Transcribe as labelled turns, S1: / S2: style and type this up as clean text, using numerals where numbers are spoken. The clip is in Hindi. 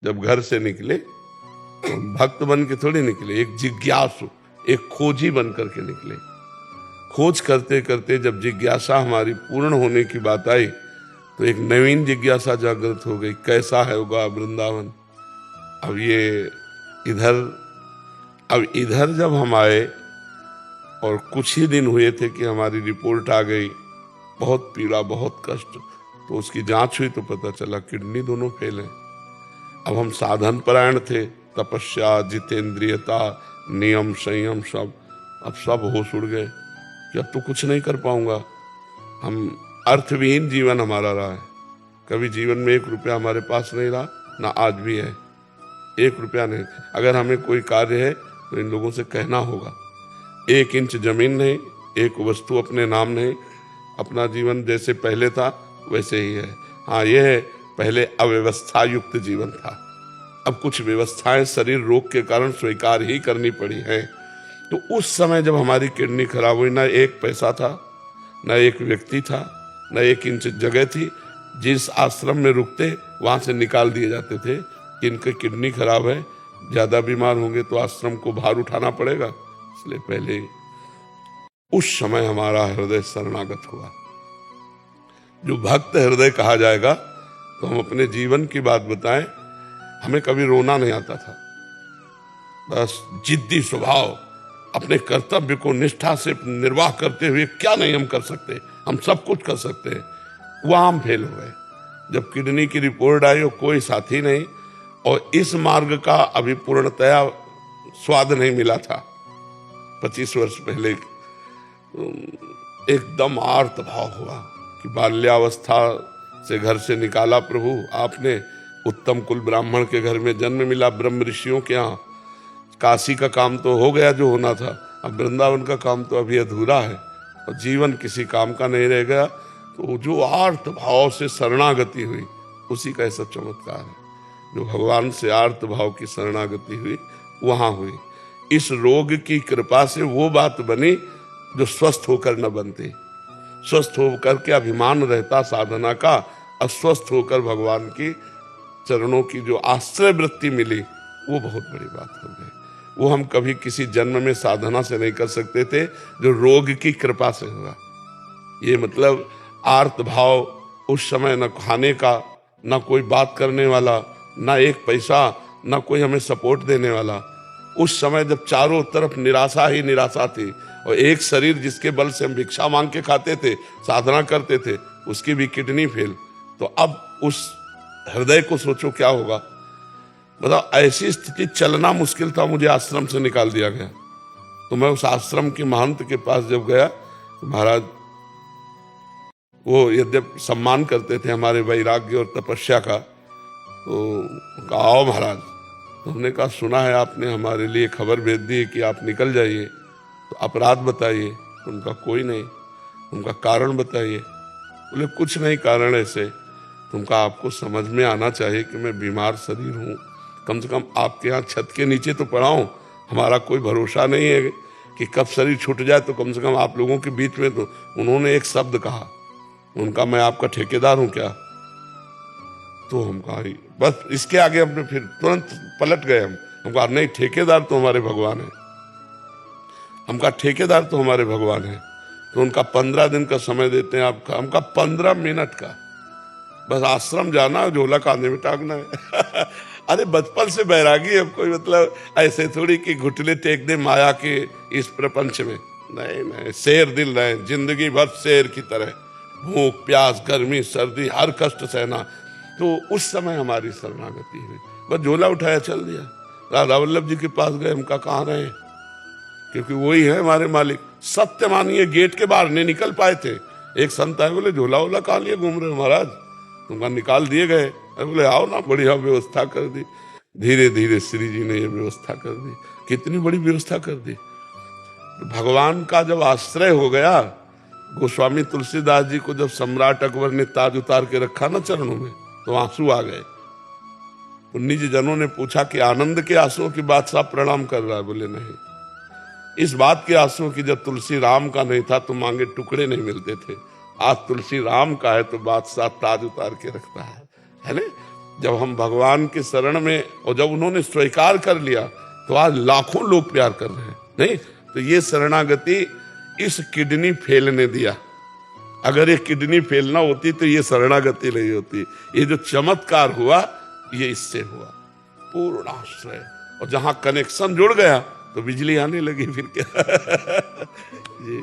S1: जब घर से निकले तो भक्त बन के थोड़ी निकले, एक जिज्ञासु, एक खोजी बन करके निकले। खोज करते करते जब जिज्ञासा हमारी पूर्ण होने की बात आई तो एक नवीन जिज्ञासा जागृत हो गई, कैसा है होगा वृंदावन। अब ये इधर अब इधर जब हम आए और कुछ ही दिन हुए थे कि हमारी रिपोर्ट आ गई, बहुत पीड़ा, बहुत कष्ट। तो उसकी जांच हुई तो पता चला किडनी दोनों फेल हैं। अब हम साधन परायण थे, तपस्या, जितेंद्रियता, नियम, संयम, अब सब होश उड़ गए कि अब तो कुछ नहीं कर पाऊंगा। हम अर्थविहीन जीवन हमारा रहा है। कभी जीवन में 1 रुपया हमारे पास नहीं रहा, ना आज भी है। 1 रुपया नहीं। अगर हमें कोई कार्य है तो इन लोगों से कहना होगा। 1 इंच जमीन नहीं, 1 वस्तु अपने नाम नहीं। अपना जीवन जैसे पहले था वैसे ही है। हाँ, यह है पहले अव्यवस्था युक्त जीवन था, अब कुछ व्यवस्थाएं शरीर रोग के कारण स्वीकार ही करनी पड़ी हैं। तो उस समय जब हमारी किडनी खराब हुई, ना 1 पैसा था, ना 1 व्यक्ति था, ना 1 इंच जगह थी। जिस आश्रम में रुकते वहां से निकाल दिए जाते थे कि इनकी किडनी खराब है, ज्यादा बीमार होंगे तो आश्रम को भार उठाना पड़ेगा। इसलिए पहले उस समय हमारा हृदय शरणागत हुआ। जो भक्त हृदय कहा जाएगा, तो हम अपने जीवन की बात बताएं, हमें कभी रोना नहीं आता था। बस जिद्दी स्वभाव, अपने कर्तव्य को निष्ठा से निर्वाह करते हुए क्या नहीं हम कर सकते, हम सब कुछ कर सकते हैं। वहां हम फेल हो गए। जब किडनी की रिपोर्ट आई और कोई साथी नहीं, और इस मार्ग का अभी पूर्णतया स्वाद नहीं मिला था। 25 वर्ष पहले एकदम आर्त भाव हुआ कि बाल्यावस्था से घर से निकाला प्रभु आपने, उत्तम कुल ब्राह्मण के घर में जन्म मिला, ब्रह्म ऋषियों के यहाँ। काशी का काम तो हो गया जो होना था, अब वृंदावन का काम तो अभी अधूरा है, और जीवन किसी काम का नहीं रह गया। तो जो आर्त भाव से शरणागति हुई, उसी का ऐसा चमत्कार है। जो भगवान से आर्त भाव की शरणागति हुई, वहां हुई। इस रोग की कृपा से वो बात बनी जो स्वस्थ होकर न बनती। स्वस्थ होकर के अभिमान रहता साधना का, अस्वस्थ होकर भगवान की चरणों की जो आश्रय वृत्ति मिली, वो बहुत बड़ी बात हो गई। वो हम कभी किसी जन्म में साधना से नहीं कर सकते थे, जो रोग की कृपा से हुआ। ये मतलब आर्त भाव, उस समय न खाने का, न कोई बात करने वाला, न 1 पैसा, न कोई हमें सपोर्ट देने वाला। उस समय जब चारों तरफ निराशा ही निराशा थी, और एक शरीर जिसके बल से हम भिक्षा मांग के खाते थे, साधना करते थे, उसकी भी किडनी फेल। तो अब उस हृदय को सोचो क्या होगा। मतलब ऐसी स्थिति, चलना मुश्किल था, मुझे आश्रम से निकाल दिया गया। तो मैं उस आश्रम के महंत के पास जब गया, तो महाराज वो यद्यप सम्मान करते थे हमारे वैराग्य और तपस्या का, तो आओ महाराज। तो हमने कहा सुना है आपने हमारे लिए खबर भेज दी है कि आप निकल जाइए, तो अपराध बताइए। तो उनका कोई नहीं। उनका कारण बताइए। बोले कुछ नहीं कारण ऐसे, तुमका आपको समझ में आना चाहिए कि मैं बीमार शरीर हूँ, कम से कम आपके यहाँ छत के नीचे तो पड़ा हूँ। हमारा कोई भरोसा नहीं है कि कब शरीर छूट जाए, तो कम से कम आप लोगों के बीच में। तो उन्होंने एक शब्द कहा, उनका मैं आपका ठेकेदार हूँ क्या? तो हम कहा बस, इसके आगे हमने फिर तुरंत पलट गए। हम कहा नहीं, ठेकेदार तो हमारे भगवान है। हम कहा ठेकेदार तो हमारे भगवान है। तो उनका 15 दिन का समय देते हैं आपका। हमका 15 मिनट का, बस आश्रम जाना, झोला कांधे में टांगना है। अरे बचपन से बैरागी है कोई, मतलब ऐसे थोड़ी कि घुटने टेक दे माया के इस प्रपंच में। नहीं नहीं, शेर दिल रहे, जिंदगी भर शेर की तरह, भूख प्यास गर्मी सर्दी हर कष्ट सहना। तो उस समय हमारी शरणागति हुई, बस झोला उठाया चल दिया। राधा वल्लभ जी के पास गए, हम कहाँ रहे, क्योंकि वही है हमारे मालिक। सत्य मानिए, गेट के बाहर नहीं निकल पाए थे। एक संत आए, बोले झोला वोला कहाँ लिए घूम रहे हो महाराज? तुमका निकाल दिए गए। बोले आओ ना, बढ़िया व्यवस्था कर दी। धीरे धीरे श्री जी ने ये व्यवस्था कर दी। कितनी बड़ी व्यवस्था कर दी। भगवान का जब आश्रय हो गया, गोस्वामी तुलसीदास जी को जब सम्राट अकबर ने ताज उतार के रखा ना चरणों में, तो आंसू आ गए। उन्हीं जनों ने पूछा कि आनंद के आंसुओं की बादशाह प्रणाम कर रहा है? बोले नहीं, इस बात के आंसुओं की जब तुलसी राम का नहीं था तो मांगे टुकड़े नहीं मिलते थे। आज तुलसी राम का है तो बादशाह ताज उतार के रखता है ना। जब हम भगवान के शरण में, और जब उन्होंने स्वीकार कर लिया तो आज लाखों लोग प्यार कर रहे हैं। नहीं तो ये शरणागति इस किडनी फेल ने दिया। अगर ये किडनी फेल ना होती तो ये शरणागति नहीं होती। ये जो चमत्कार हुआ ये इससे हुआ, पूर्ण आश्रय। और जहां कनेक्शन जुड़ गया तो बिजली आने लगी फिर क्या। जी।